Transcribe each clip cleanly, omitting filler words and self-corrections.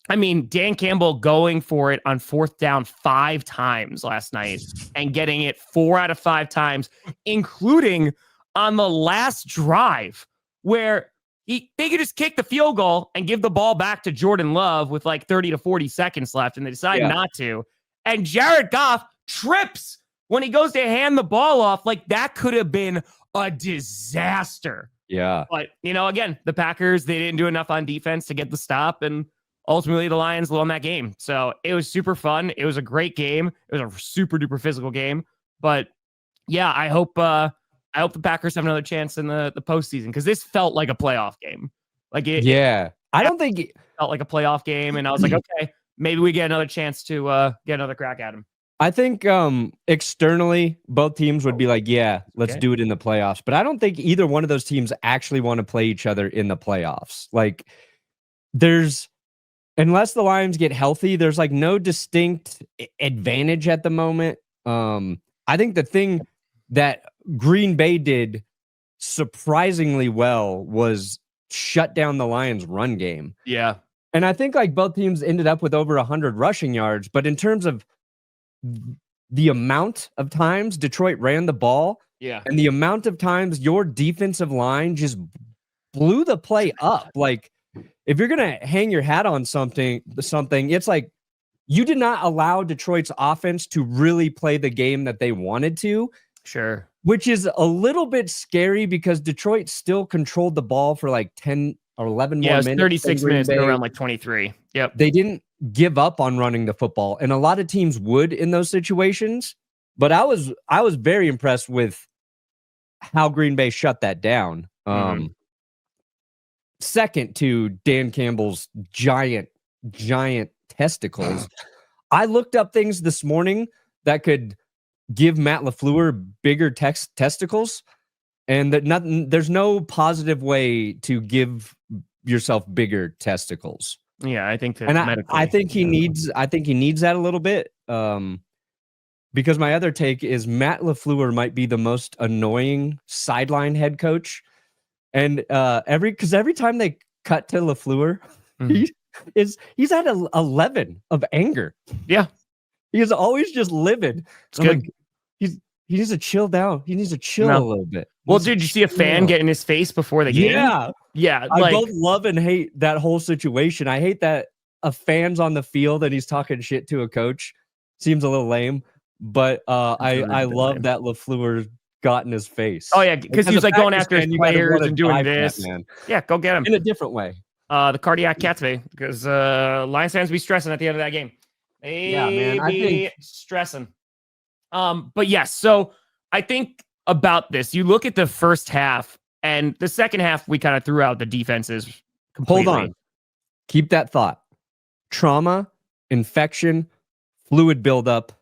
I mean, Dan Campbell going for it on 4th down 5 times last night and getting it 4 out of 5 times, including on the last drive where they could just kick the field goal and give the ball back to Jordan Love with like 30 to 40 seconds left, and they decide not to. And Jared Goff trips when he goes to hand the ball off. Like, that could have been a disaster. Yeah. But, again, the Packers, they didn't do enough on defense to get the stop, and ultimately the Lions won that game. So it was super fun. It was a great game. It was a super duper physical game. But yeah, I hope the Packers have another chance in the postseason, because this felt like a playoff game. I don't think it felt like a playoff game, and I was like, okay, maybe we get another chance to get another crack at him. I think externally, both teams would be like, yeah, let's do it in the playoffs. But I don't think either one of those teams actually want to play each other in the playoffs. Like, unless the Lions get healthy, there's like no distinct advantage at the moment. I think the thing that Green Bay did surprisingly well was shut down the Lions' run game. Yeah. And I think like both teams ended up with over 100 rushing yards, but in terms of the amount of times Detroit ran the ball, and the amount of times your defensive line just blew the play up. Like, if you're gonna hang your hat on something, it's like you did not allow Detroit's offense to really play the game that they wanted to. Sure. Which is a little bit scary because Detroit still controlled the ball for like 10 or 11 more minutes. 36 minutes, around like 23. Yep. They didn't give up on running the football, and a lot of teams would in those situations. But I was very impressed with how Green Bay shut that down. Second to Dan Campbell's giant testicles. I looked up things this morning that could give Matt LaFleur bigger testicles, and there's no positive way to give yourself bigger testicles. Yeah, I think that, and I think he needs that a little bit. Because my other take is Matt LaFleur might be the most annoying sideline head coach. And every time they cut to LaFleur, he's at 11 of anger. Yeah. He is always just livid. It's good. Like, he needs to chill down. He needs to chill a little bit. Well, dude, did you see a fan get in his face before the game? Yeah. I both love and hate that whole situation. I hate that a fan's on the field and he's talking shit to a coach. Seems a little lame, but I love that LaFleur got in his face. Oh yeah, because he was like going after his players and doing this. Yeah, go get him in a different way. The cardiac catsby, because Lions fans be stressing at the end of that game. I think stressing. But yes, so I think about this. You look at the first half, and the second half we kind of threw out the defenses completely. Hold on, keep that thought. Trauma, infection, fluid buildup.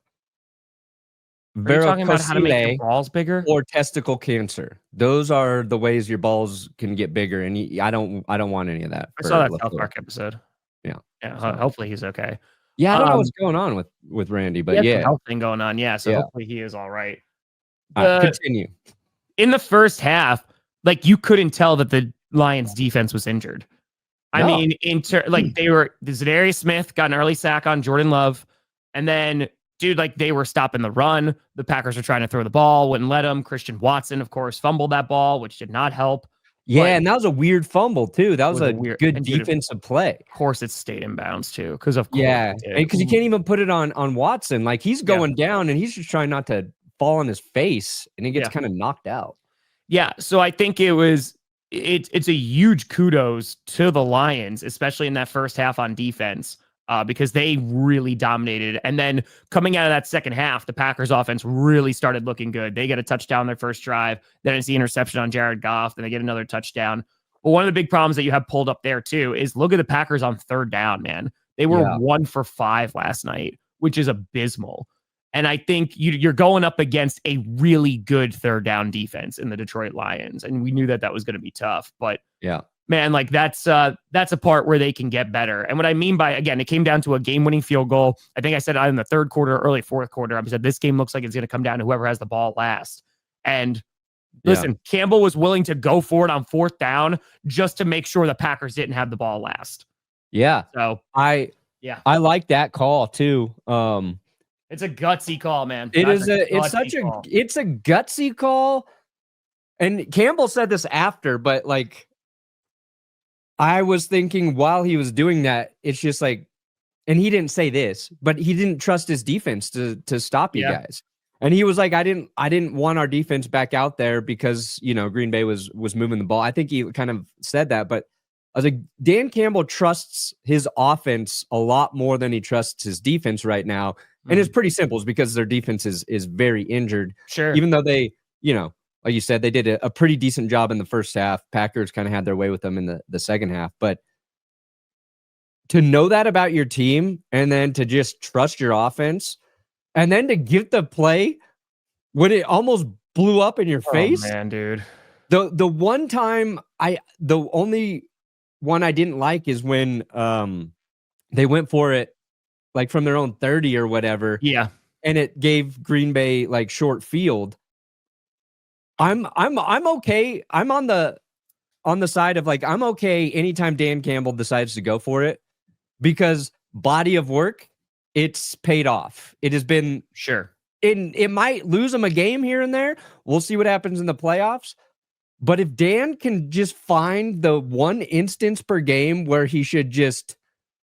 Are you talking about how to make your balls bigger or testicle cancer? Those are the ways your balls can get bigger, and I don't want any of that. I saw that South Park episode. Yeah. Hopefully he's okay. Yeah, I don't know what's going on with Randy, but yeah, health thing going on. Yeah, so hopefully he is all right. Continue. In the first half, like, you couldn't tell that the Lions defense was injured. I mean, Zadarius Smith got an early sack on Jordan Love, and then, dude, like, they were stopping the run. The Packers were trying to throw the ball, wouldn't let them. Christian Watson, of course, fumbled that ball, which did not help. Yeah, and that was a weird fumble, too. That was a good defensive play. Of course, it stayed in bounds, too, because of course. Yeah, because you can't even put it on Watson. Like, he's going down, and he's just trying not to fall on his face, and he gets kind of knocked out. Yeah, so I think it's a huge kudos to the Lions, especially in that first half on defense, because they really dominated. And then coming out of that second half, the Packers offense really started looking good. They get a touchdown their first drive. Then it's the interception on Jared Goff. Then they get another touchdown. But one of the big problems that you have pulled up there too is look at the Packers on third down, man. They were 1 for 5 last night, which is abysmal. And I think you're going up against a really good third down defense in the Detroit Lions. And we knew that was going to be tough. But yeah, man, like that's a part where they can get better. And what I mean by, again, it came down to a game-winning field goal. I think I said in the third quarter, early fourth quarter, I said this game looks like it's going to come down to whoever has the ball last. And listen, Campbell was willing to go for it on fourth down just to make sure the Packers didn't have the ball last. Yeah. So I like that call too. It's a gutsy call, man. It's a gutsy call. And Campbell said this after, but like I was thinking while he was doing that, it's just like, and he didn't say this, but he didn't trust his defense to stop you guys. And he was like, I didn't want our defense back out there because, you know, Green Bay was moving the ball. I think he kind of said that, but I was like, Dan Campbell trusts his offense a lot more than he trusts his defense right now. And it's pretty simple. It's because their defense is very injured. Sure. Even though they, you know, like you said, they did a pretty decent job in the first half. Packers kind of had their way with them in the second half. But to know that about your team and then to just trust your offense and then to give the play when it almost blew up in your face. Oh, man, dude. The one time the only one I didn't like is when they went for it like from their own 30 or whatever. Yeah. And it gave Green Bay like short field. I'm okay. I'm on the side of like, I'm okay anytime Dan Campbell decides to go for it because body of work, it's paid off. It has been it might lose them a game here and there. We'll see what happens in the playoffs. But if Dan can just find the one instance per game where he should just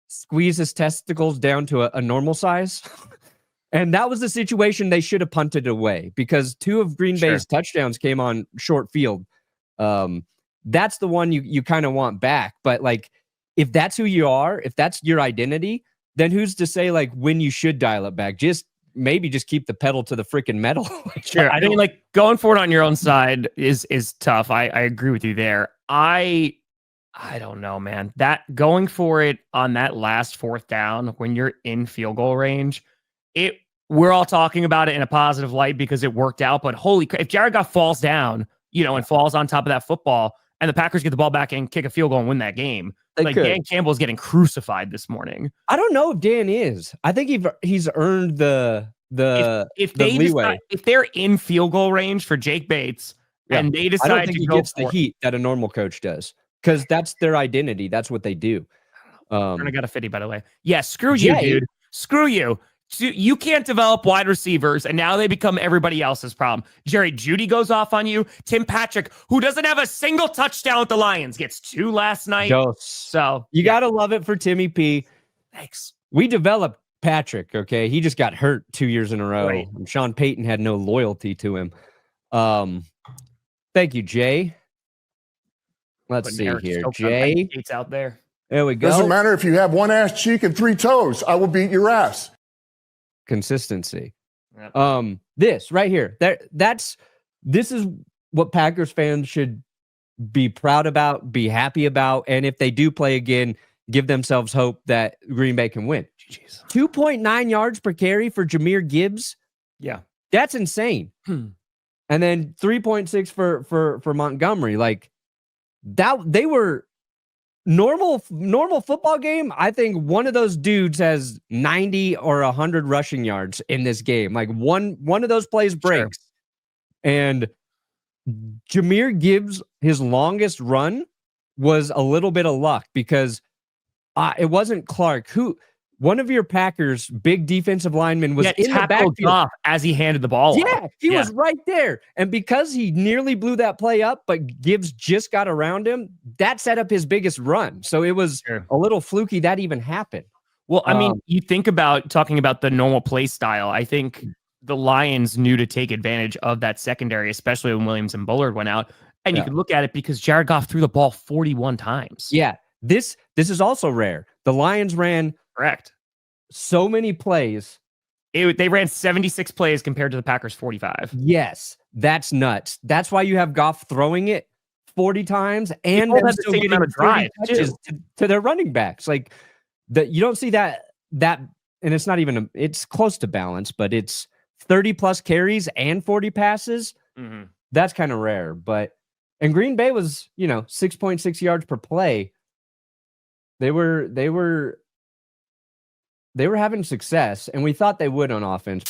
squeeze his testicles down to a normal size, and that was the situation they should have punted away because 2 of Green Bay's touchdowns came on short field. That's the one you kind of want back. But like, if that's who you are, if that's your identity, then who's to say like when you should dial it back? Maybe just keep the pedal to the freaking metal. Sure. I mean, like going for it on your own side is tough. I agree with you there. I don't know, man. That going for it on that last 4th down when you're in field goal range, we're all talking about it in a positive light because it worked out. But holy crap, if Jared Goff falls down, you know, and falls on top of that football, and the Packers get the ball back and kick a field goal and win that game, Dan Campbell's getting crucified this morning. I don't know if Dan is. I think he's earned the leeway. If they're in field goal range for Jake Bates and they decide I don't think he gets the heat that a normal coach does because that's their identity. That's what they do. I got a 50, by the way. Yeah, screw you, dude. Screw you. You can't develop wide receivers, and now they become everybody else's problem. Jerry Jeudy goes off on you. Tim Patrick, who doesn't have a single touchdown with the Lions, gets 2 last night. So you gotta love it for Timmy P. Thanks. We developed Patrick. Okay, he just got hurt 2 years in a row. Right. Sean Payton had no loyalty to him. Thank you, Jay. Let's see here, Jay. It's out there. There we go. Doesn't matter if you have 1 ass cheek and 3 toes. I will beat your ass. Consistency. Yep. This right here. This is what Packers fans should be proud about, be happy about, and if they do play again, give themselves hope that Green Bay can win. Jeez. 2.9 yards per carry for Jahmyr Gibbs. Yeah. That's insane. And then 3.6 for Montgomery. Like that, they were normal football game. I think one of those dudes has 90 or 100 rushing yards in this game. Like one of those plays breaks. And Jahmyr Gibbs, his longest run was a little bit of luck because it wasn't Clark who. One of your Packers' big defensive linemen was in the backfield as he handed the ball off. He was right there. And because he nearly blew that play up, but Gibbs just got around him, that set up his biggest run. So it was a little fluky that even happened. Well, I mean, you think about talking about the normal play style. I think the Lions knew to take advantage of that secondary, especially when Williams and Bullard went out. And you can look at it because Jared Goff threw the ball 41 times. Yeah. This is also rare. The Lions ran so many plays. They ran 76 plays compared to the Packers 45. Yes, that's nuts. That's why you have Goff throwing it 40 times and them still getting drive touches to their running backs. Like you don't see that, and it's not even it's close to balance, but it's 30 plus carries and 40 passes. Mm-hmm. That's kind of rare. And Green Bay was 6.6 yards per play. They were having success, and we thought they would on offense.